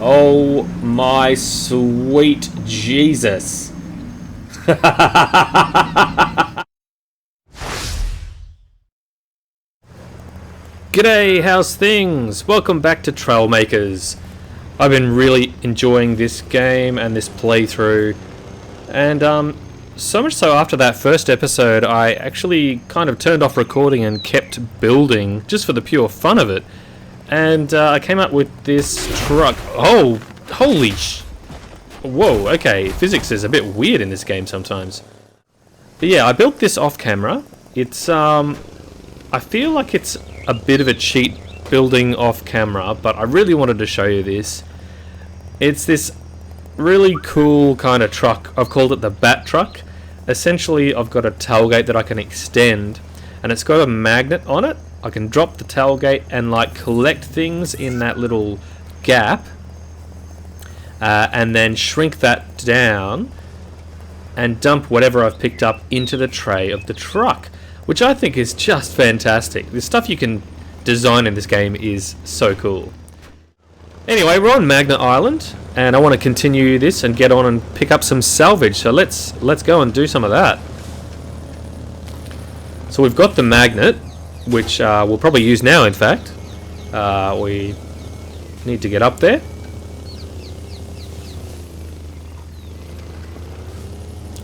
Oh my sweet Jesus. G'day, how's things? Welcome back to Trailmakers. I've been really enjoying this game and this playthrough, and so much so after that first episode I actually kind of turned off recording and kept building just for the pure fun of it. And I came up with this truck. Oh, holy whoa, okay, physics is a bit weird in this game sometimes. But yeah, I built this off camera. It's I feel like it's a bit of a cheat building off camera, but I really wanted to show you this. It's this really cool kind of truck. I've called it the Bat Truck. Essentially, I've got a tailgate that I can extend, and it's got a magnet on it. I can drop the tailgate and like collect things in that little gap, and then shrink that down and dump whatever I've picked up into the tray of the truck, which I think is just fantastic. The stuff you can design in this game is so cool. Anyway, we're on Magnet Island, and I want to continue this and get on and pick up some salvage. So let's go and do some of that. So we've got the magnet, which we'll probably use now. In fact, we need to get up there.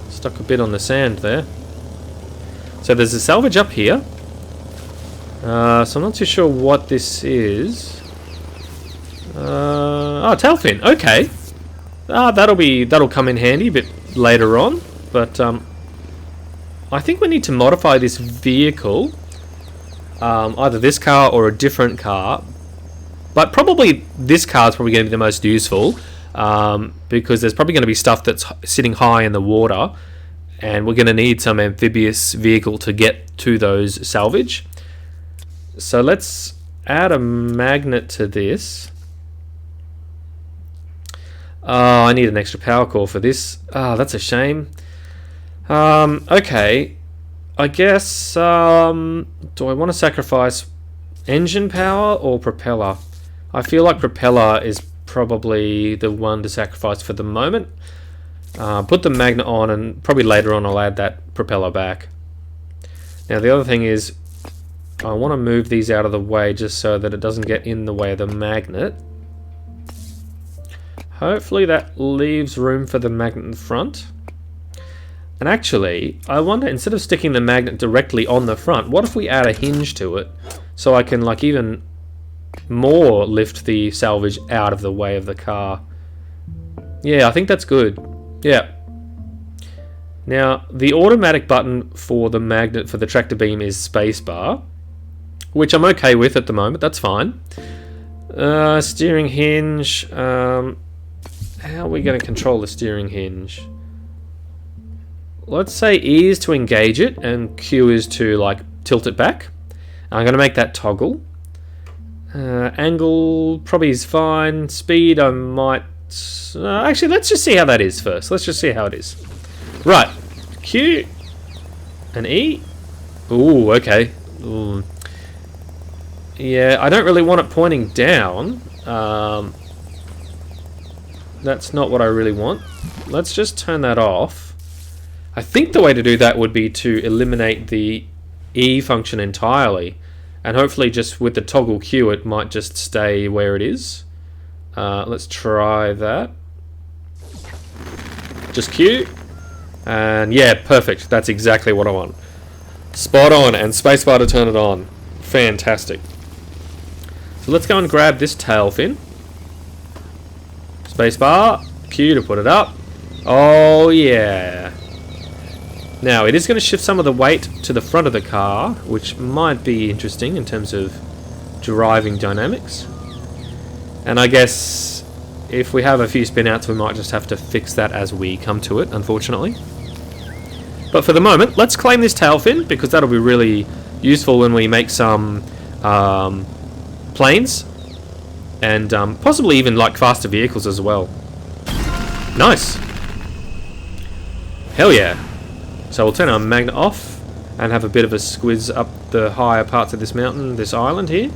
Stuck a bit on the sand there. So there's a salvage up here. So I'm not too sure what this is. Oh, Tailfin. Okay. That'll come in handy a bit later on. But I think we need to modify this vehicle. Either this car or a different car. But probably this car is probably going to be the most useful. Because there's probably going to be stuff that's sitting high in the water. And we're going to need some amphibious vehicle to get to those salvage. So let's add a magnet to this. Oh, I need an extra power core for this. Ah, that's a shame. Okay. I guess, do I want to sacrifice engine power or propeller? I feel like propeller is probably the one to sacrifice for the moment. Put the magnet on, and probably later on I'll add that propeller back. Now the other thing is, I want to move these out of the way just so that it doesn't get in the way of the magnet. Hopefully that leaves room for the magnet in the front. And actually, I wonder, instead of sticking the magnet directly on the front, what if we add a hinge to it so I can like even more lift the salvage out of the way of the car? Yeah, I think that's good. Yeah. Now, the automatic button for the magnet for the tractor beam is spacebar, which I'm okay with at the moment. That's fine. Steering hinge. How are we going to control the steering hinge? Let's say E is to engage it and Q is to like tilt it back. I'm going to make that toggle. Angle probably is fine. Speed I might... actually, let's just see how that is first. Let's just see how it is. Right. Q and E. Ooh, okay. Ooh. Yeah, I don't really want it pointing down. That's not what I really want. Let's just turn that off. I think the way to do that would be to eliminate the E function entirely. And hopefully just with the toggle Q it might just stay where it is. Let's try that. Just Q. And yeah, perfect. That's exactly what I want. Spot on, and spacebar to turn it on. Fantastic. So let's go and grab this Tailfin. Spacebar, Q to put it up. Oh yeah. Now it is going to shift some of the weight to the front of the car, which might be interesting in terms of driving dynamics. And I guess if we have a few spin outs we might just have to fix that as we come to it, unfortunately. But for the moment, let's claim this Tailfin, because that'll be really useful when we make some planes. And possibly even like faster vehicles as well. Nice. Hell yeah. So we'll turn our magnet off and have a bit of a squiz up the higher parts of this mountain, this island here.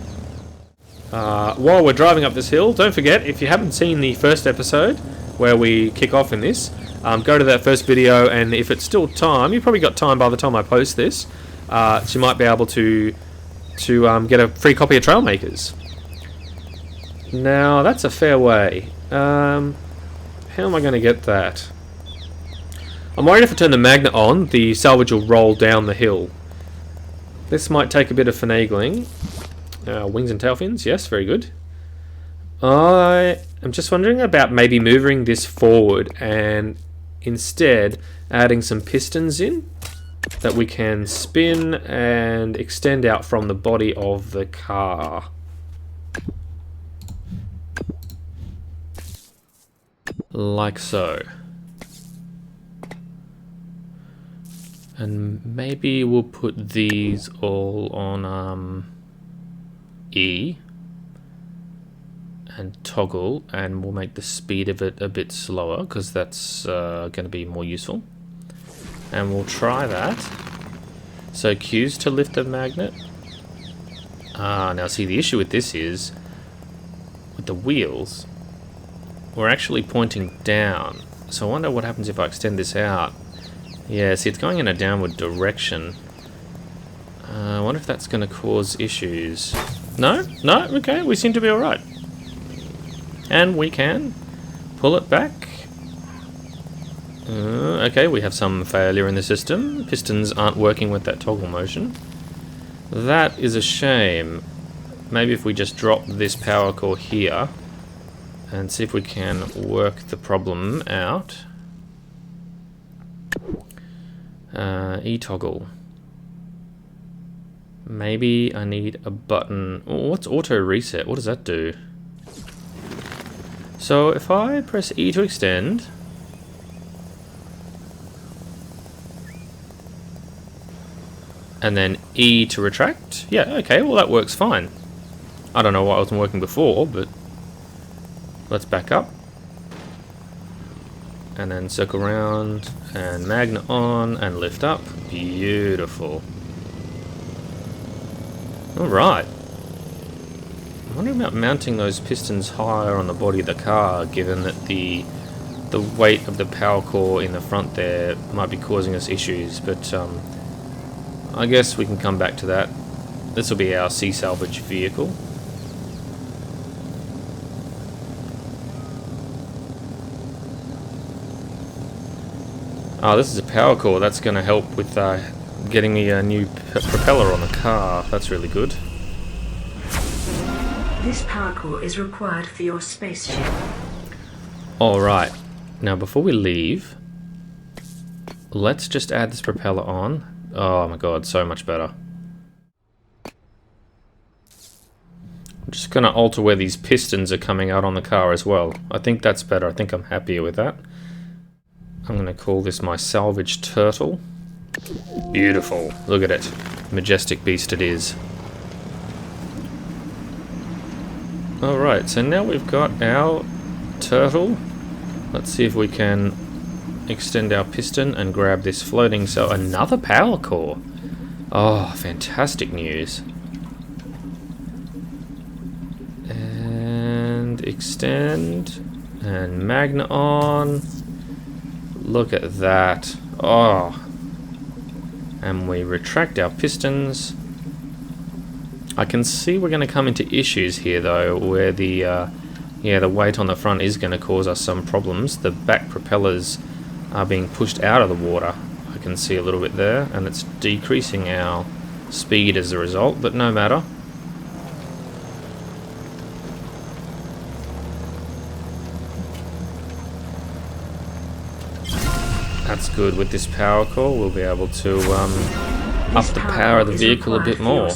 while we're driving up this hill, don't forget, if you haven't seen the first episode where we kick off in this, go to that first video, and if it's still time, you've probably got time by the time I post this, so you might be able to get a free copy of Trailmakers. Now, that's a fair way. How am I going to get that? I'm worried if I turn the magnet on, the salvage will roll down the hill. This might take a bit of finagling. Wings and tail fins, yes, very good. I am just wondering about maybe moving this forward and instead adding some pistons in that we can spin and extend out from the body of the car. Like so. And maybe we'll put these all on E and toggle, and we'll make the speed of it a bit slower because that's going to be more useful. And we'll try that. So Q's to lift the magnet. Now see, the issue with this is with the wheels, we're actually pointing down. So I wonder what happens if I extend this out. Yeah, see, it's going in a downward direction. I wonder if that's going to cause issues. No? No? Okay, we seem to be alright. And we can pull it back. Okay, we have some failure in the system. Pistons aren't working with that toggle motion. That is a shame. Maybe if we just drop this power core here and see if we can work the problem out. E-toggle. Maybe I need a button. Oh, what's auto reset? What does that do? So if I press E to extend, and then E to retract, yeah, okay, well that works fine. I don't know why it wasn't working before, but let's back up. And then circle around, and magnet on, and lift up. Beautiful. Alright. I'm wondering about mounting those pistons higher on the body of the car, given that the weight of the power core in the front there might be causing us issues, but I guess we can come back to that. This will be our sea salvage vehicle. Oh, this is a power core. That's going to help with getting me a new propeller on the car. That's really good. This power core is required for your spaceship. Alright. Now, before we leave, let's just add this propeller on. Oh my god, so much better. I'm just going to alter where these pistons are coming out on the car as well. I think that's better. I think I'm happier with that. I'm going to call this my salvage turtle. Beautiful. Look at it. Majestic beast it is. Alright, so now we've got our turtle. Let's see if we can extend our piston and grab this floating. So another power core. Oh, fantastic news. And extend. And magnet on. Look at that. Oh. And we retract our pistons. I can see we're going to come into issues here though, where the weight on the front is going to cause us some problems. The back propellers are being pushed out of the water. I can see a little bit there, and it's decreasing our speed as a result, but no matter. That's good. With this power core, we'll be able to up the power of the vehicle a bit more.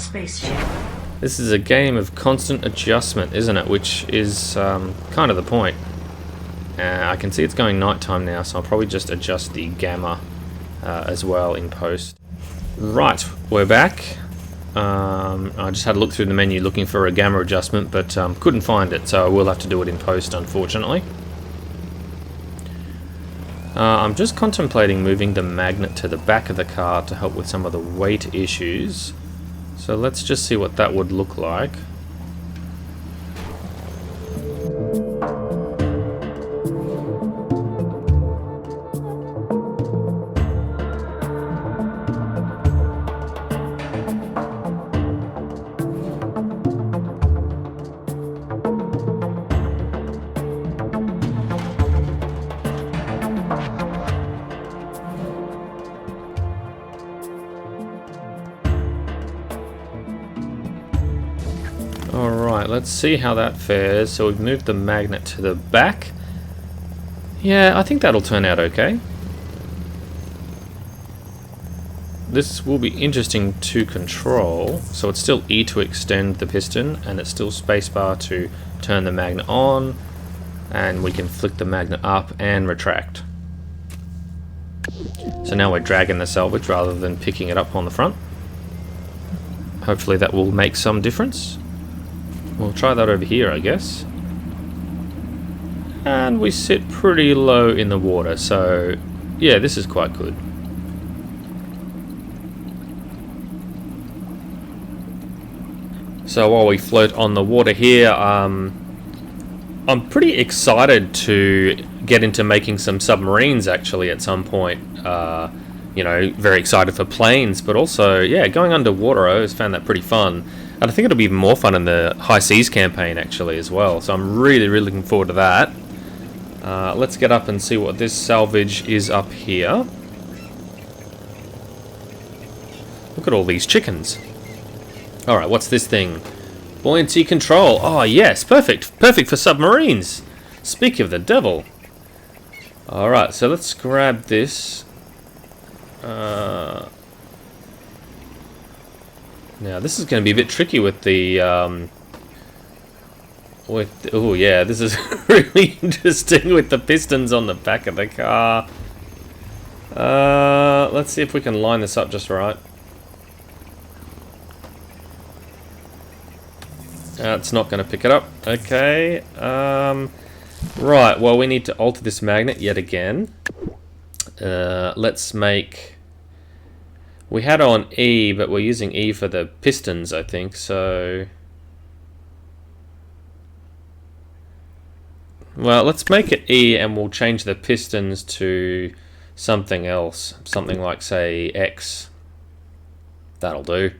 This is a game of constant adjustment, isn't it? Which is kind of the point. I can see it's going nighttime now, so I'll probably just adjust the gamma as well in post. Right, we're back. I just had a look through the menu looking for a gamma adjustment, but couldn't find it, so I will have to do it in post, unfortunately. I'm just contemplating moving the magnet to the back of the car to help with some of the weight issues. So let's just see what that would look like. Alright, let's see how that fares. So we've moved the magnet to the back. Yeah, I think that'll turn out okay. This will be interesting to control. So it's still E to extend the piston, and it's still spacebar to turn the magnet on, and we can flick the magnet up and retract. So now we're dragging the salvage rather than picking it up on the front. Hopefully that will make some difference. We'll try that over here, I guess. And we sit pretty low in the water, so yeah, this is quite good. So while we float on the water here, I'm pretty excited to get into making some submarines actually at some point. You know, very excited for planes, but also, yeah, going underwater, I always found that pretty fun. And I think it'll be even more fun in the High Seas campaign actually as well. So I'm really, really looking forward to that. Let's get up and see what this salvage is up here. Look at all these chickens. Alright, what's this thing? Buoyancy control. Oh yes, perfect. Perfect for submarines. Speak of the devil. Alright, so let's grab this. Now this is going to be a bit tricky with the oh yeah, this is really interesting with the pistons on the back of the car. Let's see if we can line this up just right. It's not going to pick it up. Okay. Right, well we need to alter this magnet yet again. Let's make... We had on E, but we're using E for the pistons, I think, so... Well, let's make it E and we'll change the pistons to something else. Something like, say, X. That'll do.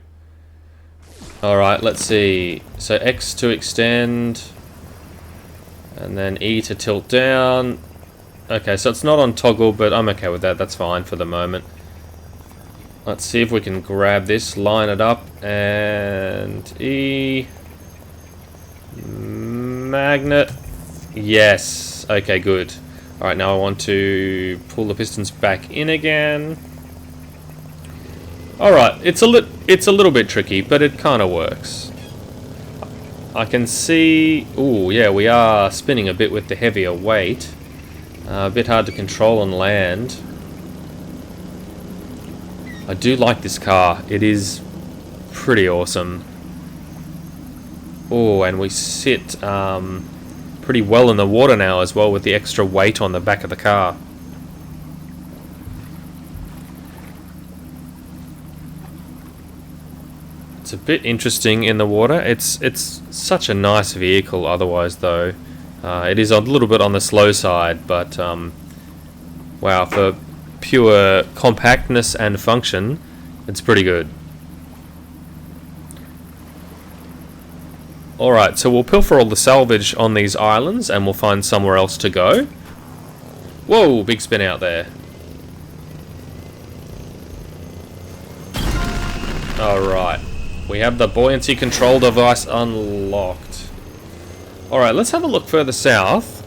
Alright, let's see. So X to extend, and then E to tilt down. Okay, so it's not on toggle, but I'm okay with that. That's fine for the moment. Let's see if we can grab this, line it up, and E. Magnet. Yes. Okay, good. Alright, now I want to pull the pistons back in again. Alright, it's a little bit tricky, but it kind of works. I can see... Ooh, yeah, we are spinning a bit with the heavier weight. A bit hard to control on land. I do like this car. It is pretty awesome. Oh, and we sit pretty well in the water now as well with the extra weight on the back of the car. It's a bit interesting in the water. It's such a nice vehicle otherwise though. It is a little bit on the slow side, but wow, for pure compactness and function, it's pretty good. Alright, so we'll pilfer all the salvage on these islands and we'll find somewhere else to go. Whoa, big spin out there. Alright, we have the buoyancy control device unlocked. Alright, let's have a look further south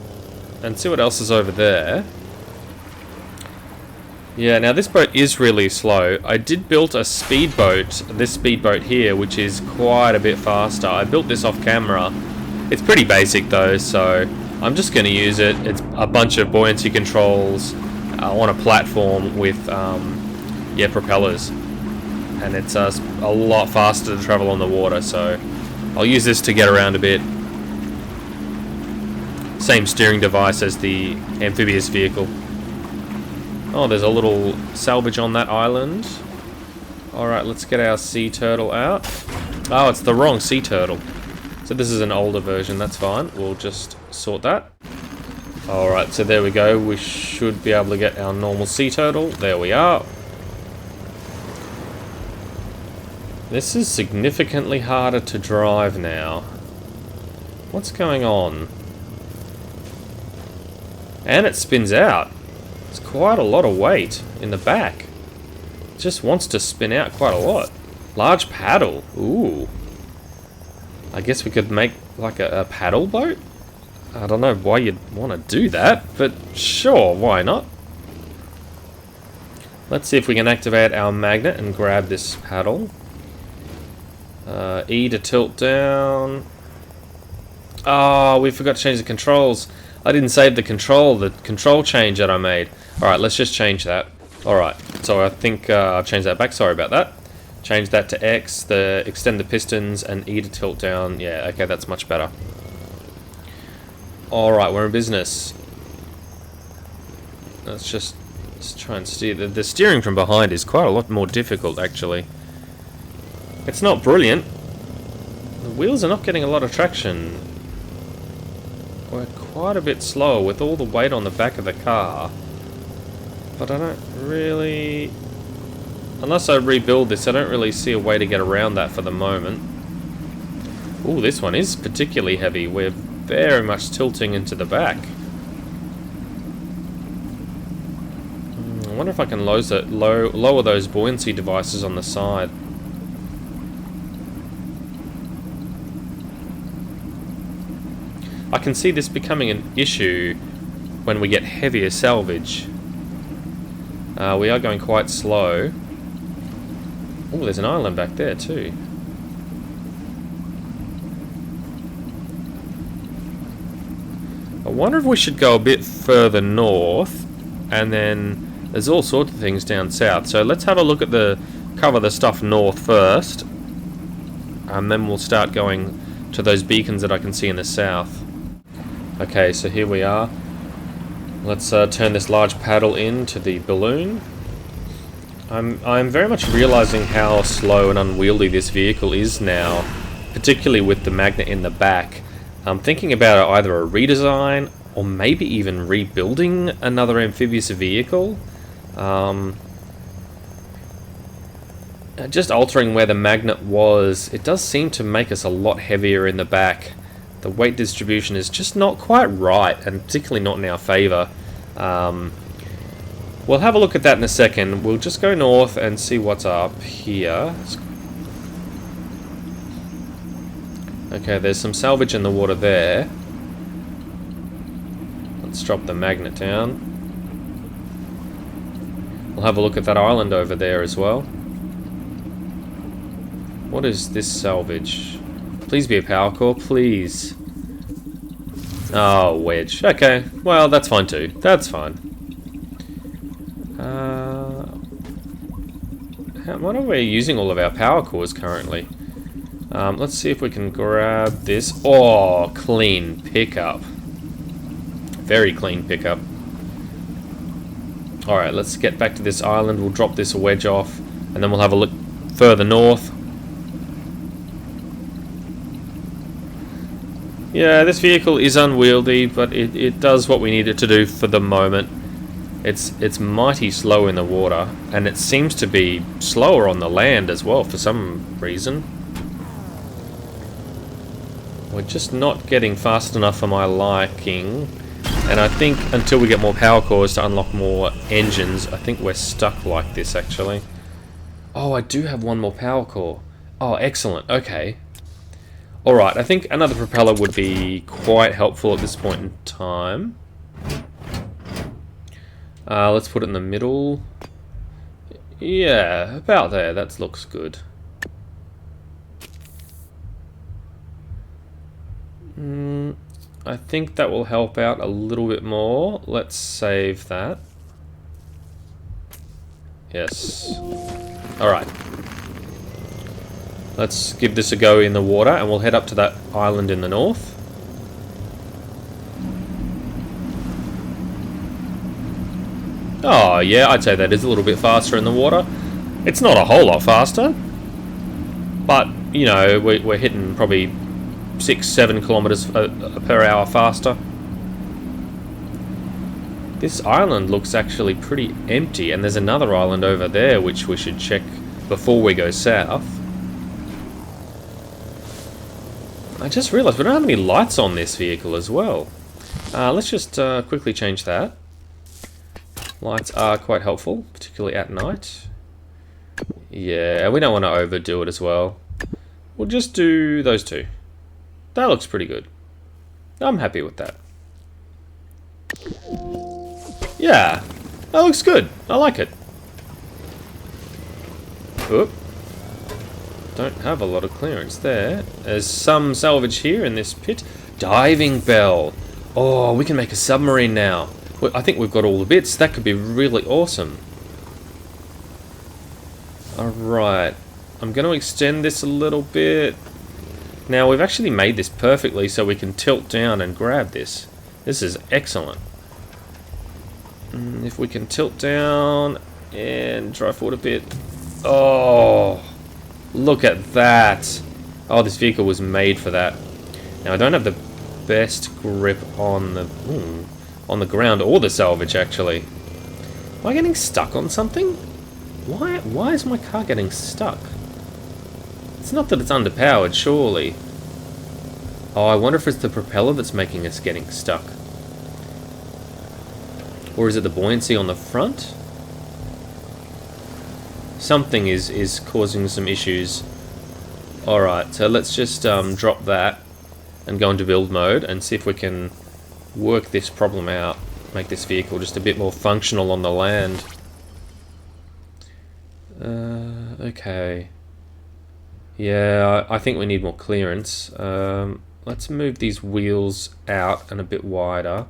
and see what else is over there. Yeah, now this boat is really slow. I did build a speedboat, this speedboat here, which is quite a bit faster. I built this off camera. It's pretty basic though, so I'm just going to use it. It's a bunch of buoyancy controls on a platform with yeah, propellers. And it's a lot faster to travel on the water, so I'll use this to get around a bit. Same steering device as the amphibious vehicle. Oh, there's a little salvage on that island. Alright, let's get our sea turtle out. Oh, it's the wrong sea turtle. So this is an older version, that's fine. We'll just sort that. Alright, so there we go. We should be able to get our normal sea turtle. There we are. This is significantly harder to drive now. What's going on? And it spins out. It's quite a lot of weight in the back. It just wants to spin out quite a lot. Large paddle. Ooh. I guess we could make like a paddle boat? I don't know why you'd want to do that, but sure, why not? Let's see if we can activate our magnet and grab this paddle. E to tilt down. Oh, we forgot to change the controls. I didn't save the control change that I made. Alright, let's just change that. Alright, so I think I've changed that back. Sorry about that. Change that to X, extend the pistons, and E to tilt down. Yeah, okay, that's much better. Alright, we're in business. Let's try and steer. The steering from behind is quite a lot more difficult, actually. It's not brilliant. The wheels are not getting a lot of traction. We're quite a bit slower with all the weight on the back of the car. But I don't really... Unless I rebuild this, I don't really see a way to get around that for the moment. Ooh, this one is particularly heavy. We're very much tilting into the back. I wonder if I can lower those buoyancy devices on the side. I can see this becoming an issue when we get heavier salvage. We are going quite slow. Oh, there's an island back there too. I wonder if we should go a bit further north, and then there's all sorts of things down south. So let's have a look at cover the stuff north first, and then we'll start going to those beacons that I can see in the south. Okay, so here we are. Let's turn this large paddle into the balloon. I'm very much realizing how slow and unwieldy this vehicle is now, particularly with the magnet in the back. I'm thinking about either a redesign or maybe even rebuilding another amphibious vehicle. Just altering where the magnet was, it does seem to make us a lot heavier in the back. The weight distribution is just not quite right, and particularly not in our favour. We'll have a look at that in a second. We'll just go north and see what's up here. Okay, there's some salvage in the water there. Let's drop the magnet down. We'll have a look at that island over there as well. What is this salvage? Please be a power core, please. Oh, Wedge. Okay, well, that's fine too. That's fine. I wonder if we're using all of our power cores currently. Let's see if we can grab this. Oh, clean pickup. Very clean pickup. Alright, let's get back to this island. We'll drop this wedge off, and then we'll have a look further north. Yeah, this vehicle is unwieldy, but it does what we need it to do for the moment. It's mighty slow in the water, and it seems to be slower on the land as well for some reason. We're just not getting fast enough for my liking, and I think until we get more power cores to unlock more engines, I think we're stuck like this actually. Oh, I do have one more power core. Oh, excellent. Okay. Alright, I think another propeller would be quite helpful at this point in time. Let's put it in the middle. Yeah, about there. That looks good. I think that will help out a little bit more. Let's save that. Yes. Alright. Let's give this a go in the water, and we'll head up to that island in the north. Oh yeah, I'd say that is a little bit faster in the water. It's not a whole lot faster, but you know, we're hitting probably 6-7 kilometers per hour faster. This island looks actually pretty empty, and there's another island over there which we should check before we go south. I just realised we don't have any lights on this vehicle as well. Let's just quickly change that. Lights are quite helpful, particularly at night. Yeah, we don't want to overdo it as well. We'll just do those two. That looks pretty good. I'm happy with that. Yeah, that looks good. I like it. Oop. Don't have a lot of clearance there. There's some salvage here in this pit. Diving bell. Oh, we can make a submarine now. Well, I think we've got all the bits. That could be really awesome. Alright. I'm going to extend this a little bit. Now, we've actually made this perfectly so we can tilt down and grab this. This is excellent. If we can tilt down and drive forward a bit. Oh, look at that. Oh, this vehicle was made for that. Now, I don't have the best grip on the ground or the salvage, actually. Am I getting stuck on something? Why is my car getting stuck? It's not that it's underpowered, surely. Oh, I wonder if it's the propeller that's making us getting stuck. Or is it the buoyancy on the front? Something is causing some issues. Alright, so let's just drop that and go into build mode and see if we can work this problem out. Make this vehicle just a bit more functional on the land. Okay. Yeah, I think we need more clearance. Let's move these wheels out and a bit wider.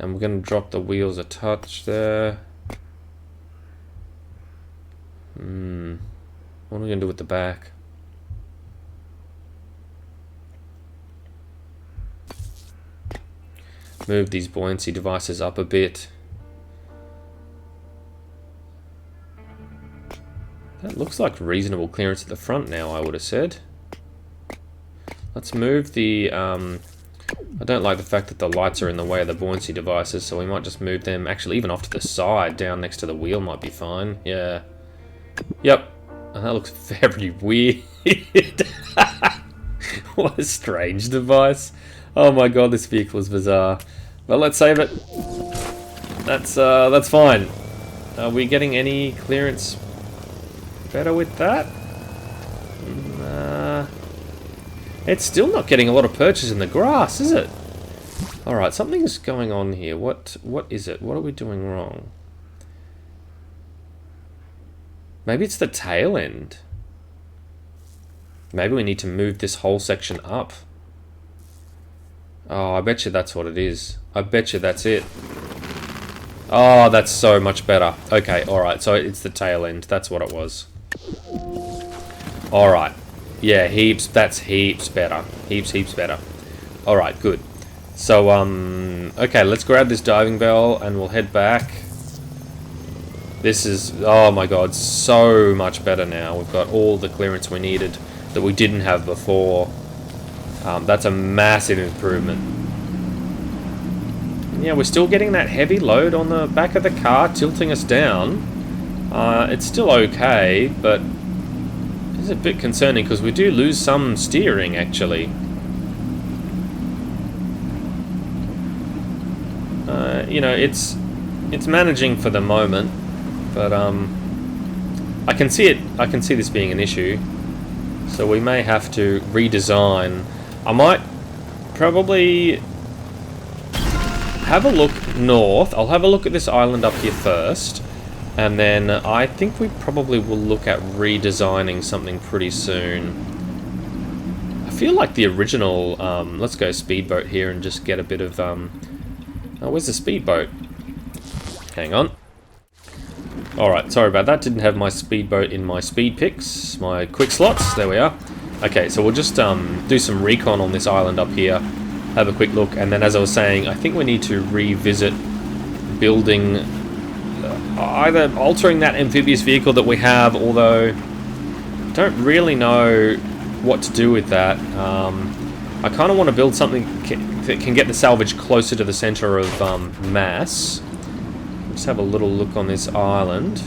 And we're going to drop the wheels a touch there. What are we going to do with the back? Move these buoyancy devices up a bit. That looks like reasonable clearance at the front now, I would have said. Let's move the... I don't like the fact that the lights are in the way of the buoyancy devices, so we might just move them, actually even off to the side, down next to the wheel might be fine. Yeah. Yep. And that looks very weird. What a strange device. Oh my god, this vehicle is bizarre. Well, let's save it. That's fine. Are we getting any clearance better with that? It's still not getting a lot of purchase in the grass, is it? Alright, something's going on here. What is it? What are we doing wrong? Maybe it's the tail end. Maybe we need to move this whole section up. Oh, I bet you that's what it is. I bet you that's it. Oh, that's so much better. Okay, alright, so it's the tail end. That's what it was. Alright. Yeah, heaps. That's heaps better. Heaps better. Alright, good. So, okay, let's grab this diving bell and we'll head back. This is, oh my god, so much better now. We've got all the clearance we needed that we didn't have before. That's a massive improvement. Yeah, we're still getting that heavy load on the back of the car, tilting us down. It's still okay, but it's a bit concerning because we do lose some steering, actually. You know, it's managing for the moment, but I can see it. I can see this being an issue, so we may have to redesign. I might probably have a look north. I'll have a look at this island up here first, and then I think we probably will look at redesigning something pretty soon. I feel like the original, let's go speedboat here and just get a bit of, oh, where's the speedboat? Hang on. Alright, sorry about that, didn't have my speedboat in my speed picks, my quick slots, there we are. Okay, so we'll just do some recon on this island up here, have a quick look, and then as I was saying, I think we need to revisit building, either altering that amphibious vehicle that we have, although I don't really know what to do with that. I kind of want to build something that can get the salvage closer to the center of mass. Let's have a little look on this island.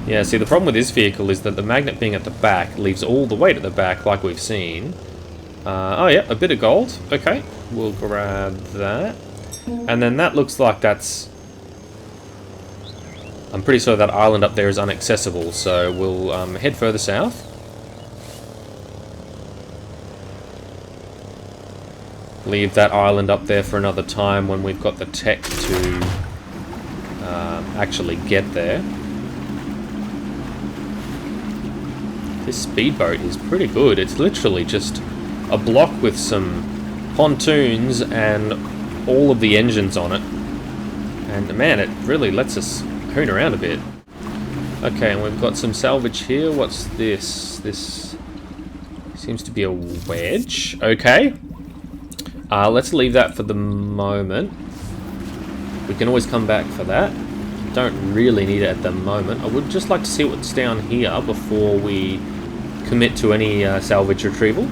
Yeah, see, the problem with this vehicle is that the magnet being at the back leaves all the weight at the back, like we've seen. Oh yeah, a bit of gold. Okay, we'll grab that. And then that looks like that's... I'm pretty sure that island up there is inaccessible, so we'll head further south. Leave that island up there for another time when we've got the tech to actually get there. This speedboat is pretty good. It's literally just a block with some pontoons and all of the engines on it. And man, it really lets us hoon around a bit. Okay, and we've got some salvage here. What's this? This seems to be a wedge. Okay. Let's leave that for the moment. We can always come back for that. Don't really need it at the moment. I would just like to see what's down here before we commit to any salvage retrieval.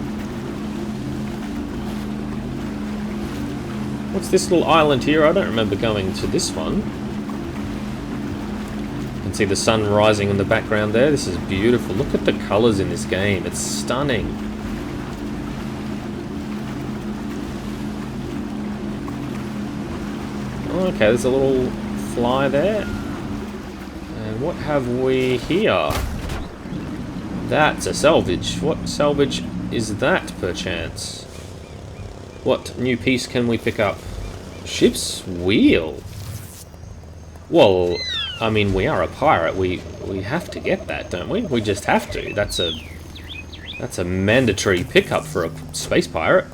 What's this little island here? I don't remember going to this one. You can see the sun rising in the background there. This is beautiful. Look at the colours in this game. It's stunning. Okay, there's a little fly there. And what have we here? That's a salvage. What salvage is that, perchance? What new piece can we pick up? Ship's wheel. Well, I mean, we are a pirate. We have to get that, don't we? We just have to. That's a mandatory pickup for a space pirate.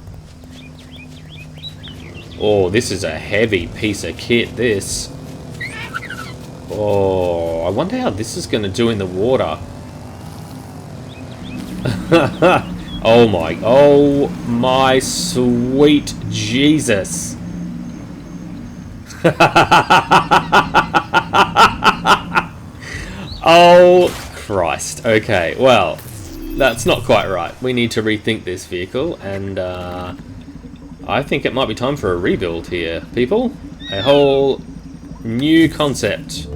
Oh, this is a heavy piece of kit, this. Oh, I wonder how this is going to do in the water. Oh my sweet Jesus. Oh Christ. Okay, well, that's not quite right. We need to rethink this vehicle, and I think it might be time for a rebuild here, people. A whole new concept.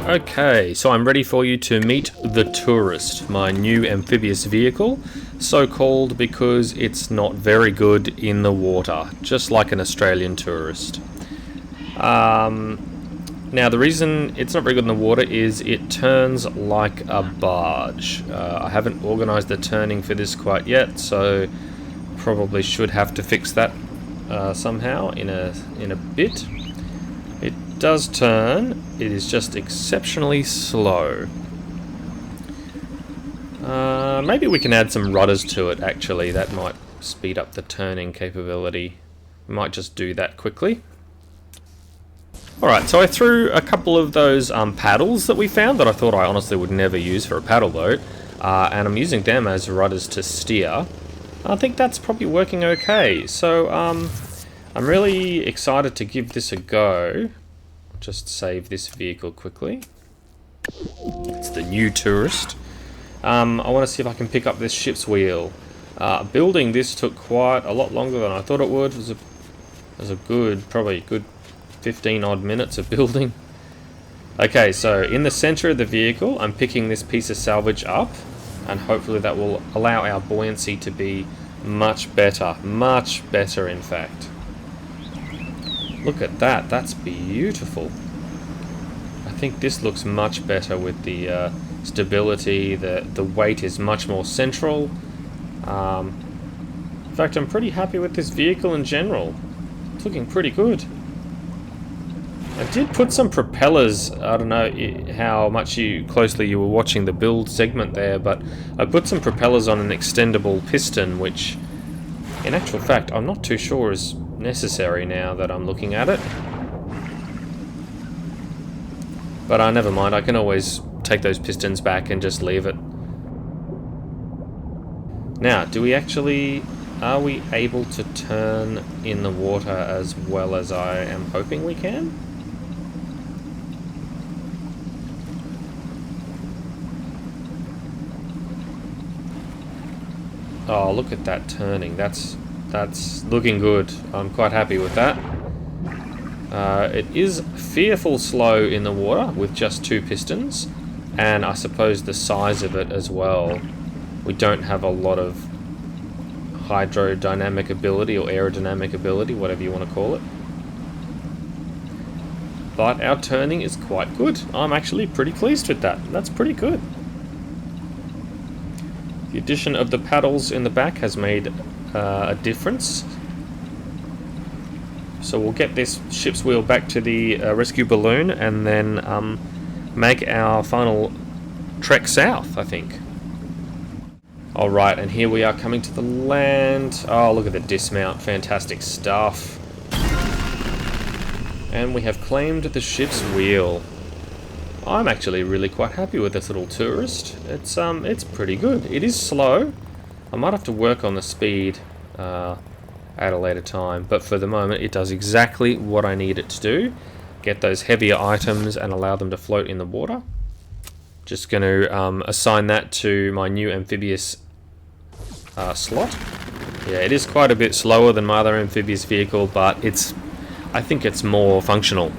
Okay, so I'm ready for you to meet the Tourist, my new amphibious vehicle, so called because it's not very good in the water, just like an Australian Tourist. Now the reason it's not very good in the water is it turns like a barge. I haven't organised the turning for this quite yet, so probably should have to fix that somehow in a bit. It does turn, it is just exceptionally slow. Maybe we can add some rudders to it actually, that might speed up the turning capability. We might just do that quickly. Alright, so I threw a couple of those paddles that we found that I thought I honestly would never use for a paddle boat, and I'm using them as rudders to steer. I think that's probably working okay, so I'm really excited to give this a go. Just save this vehicle quickly. It's the new Tourist. I want to see if I can pick up this ship's wheel. Building this took quite a lot longer than I thought it would. It was a good, probably a good 15 odd minutes of building. Okay, so in the center of the vehicle I'm picking this piece of salvage up, and hopefully that will allow our buoyancy to be much better in fact. Look at that, that's beautiful. I think this looks much better with the stability, the weight is much more central. In fact, I'm pretty happy with this vehicle in general. It's looking pretty good. I did put some propellers, I don't know how much closely you were watching the build segment there, but I put some propellers on an extendable piston, which in actual fact I'm not too sure is necessary now that I'm looking at it. But never mind, I can always take those pistons back and just leave it. Now, are we able to turn in the water as well as I am hoping we can? Oh, look at that turning. That's looking good. I'm quite happy with that. It is fearful slow in the water with just 2 pistons, and I suppose the size of it as well. We don't have a lot of hydrodynamic ability or aerodynamic ability, whatever you want to call it. But our turning is quite good. I'm actually pretty pleased with that. That's pretty good. The addition of the paddles in the back has made a difference. So we'll get this ship's wheel back to the rescue balloon and then make our final trek south, I think. Alright, and here we are coming to the land. Oh, look at the dismount. Fantastic stuff. And we have claimed the ship's wheel. I'm actually really quite happy with this little Tourist. It's pretty good. It is slow. I might have to work on the speed at a later time, but for the moment it does exactly what I need it to do. Get those heavier items and allow them to float in the water. Just going to assign that to my new amphibious slot. Yeah, it is quite a bit slower than my other amphibious vehicle, but I think it's more functional.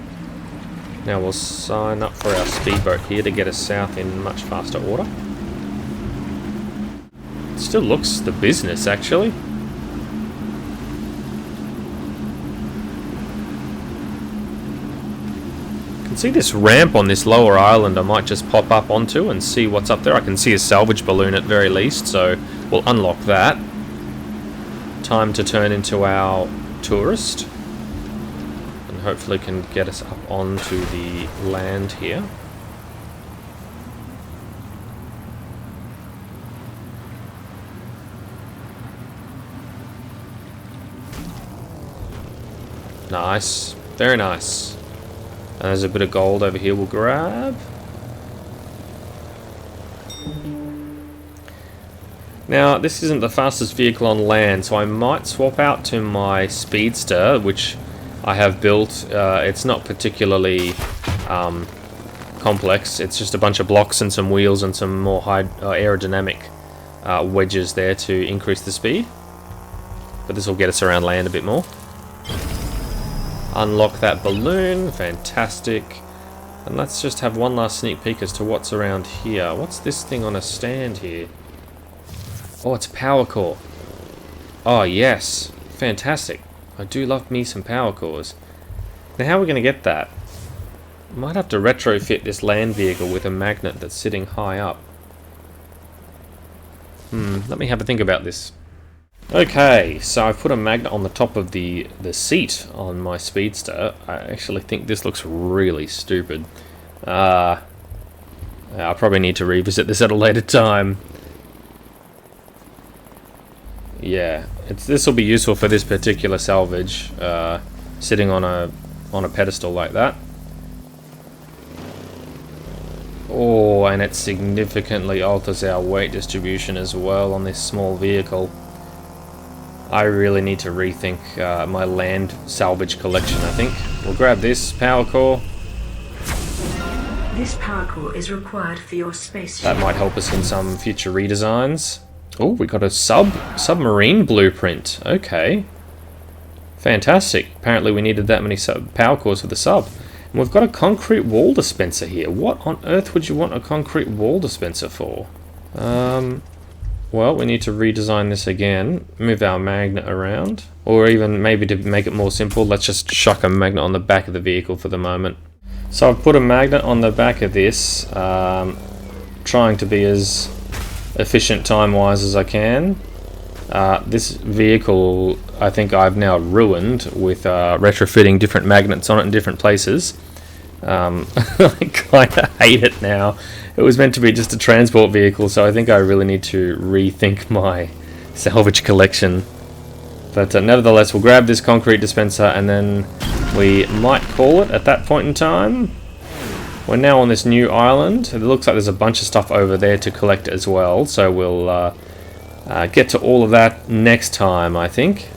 Now we'll sign up for our speedboat here to get us south in much faster order. It still looks the business, actually. You can see this ramp on this lower island I might just pop up onto and see what's up there. I can see a salvage balloon at very least, so we'll unlock that. Time to turn into our Tourist. Hopefully can get us up onto the land here. Nice, very nice. And there's a bit of gold over here we'll grab. Now, this isn't the fastest vehicle on land, so I might swap out to my Speedster, which I have built. It's not particularly complex. It's just a bunch of blocks and some wheels and some more aerodynamic wedges there to increase the speed. But this will get us around land a bit more. Unlock that balloon. Fantastic. And let's just have one last sneak peek as to what's around here. What's this thing on a stand here? Oh, it's a power core. Oh, yes. Fantastic. I do love me some power cores. Now, how are we going to get that? Might have to retrofit this land vehicle with a magnet that's sitting high up. Let me have a think about this. Okay, so I've put a magnet on the top of the seat on my Speedster. I actually think this looks really stupid. I'll probably need to revisit this at a later time. Yeah, this will be useful for this particular salvage, sitting on a pedestal like that. Oh, and it significantly alters our weight distribution as well on this small vehicle. I really need to rethink my land salvage collection, I think. We'll grab this power core. This power core is required for your spaceship. That might help us in some future redesigns. Oh, we got a submarine blueprint. Okay. Fantastic. Apparently we needed that many power cores for the sub. And we've got a concrete wall dispenser here. What on earth would you want a concrete wall dispenser for? Well, we need to redesign this again. Move our magnet around. Or even maybe to make it more simple, let's just chuck a magnet on the back of the vehicle for the moment. So I've put a magnet on the back of this, trying to be as efficient time-wise as I can. This vehicle, I think I've now ruined with retrofitting different magnets on it in different places. I kind of hate it now. It was meant to be just a transport vehicle, so I think I really need to rethink my salvage collection. But nevertheless, we'll grab this concrete dispenser and then we might call it at that point in time. We're now on this new island. It looks like there's a bunch of stuff over there to collect as well, so we'll get to all of that next time, I think.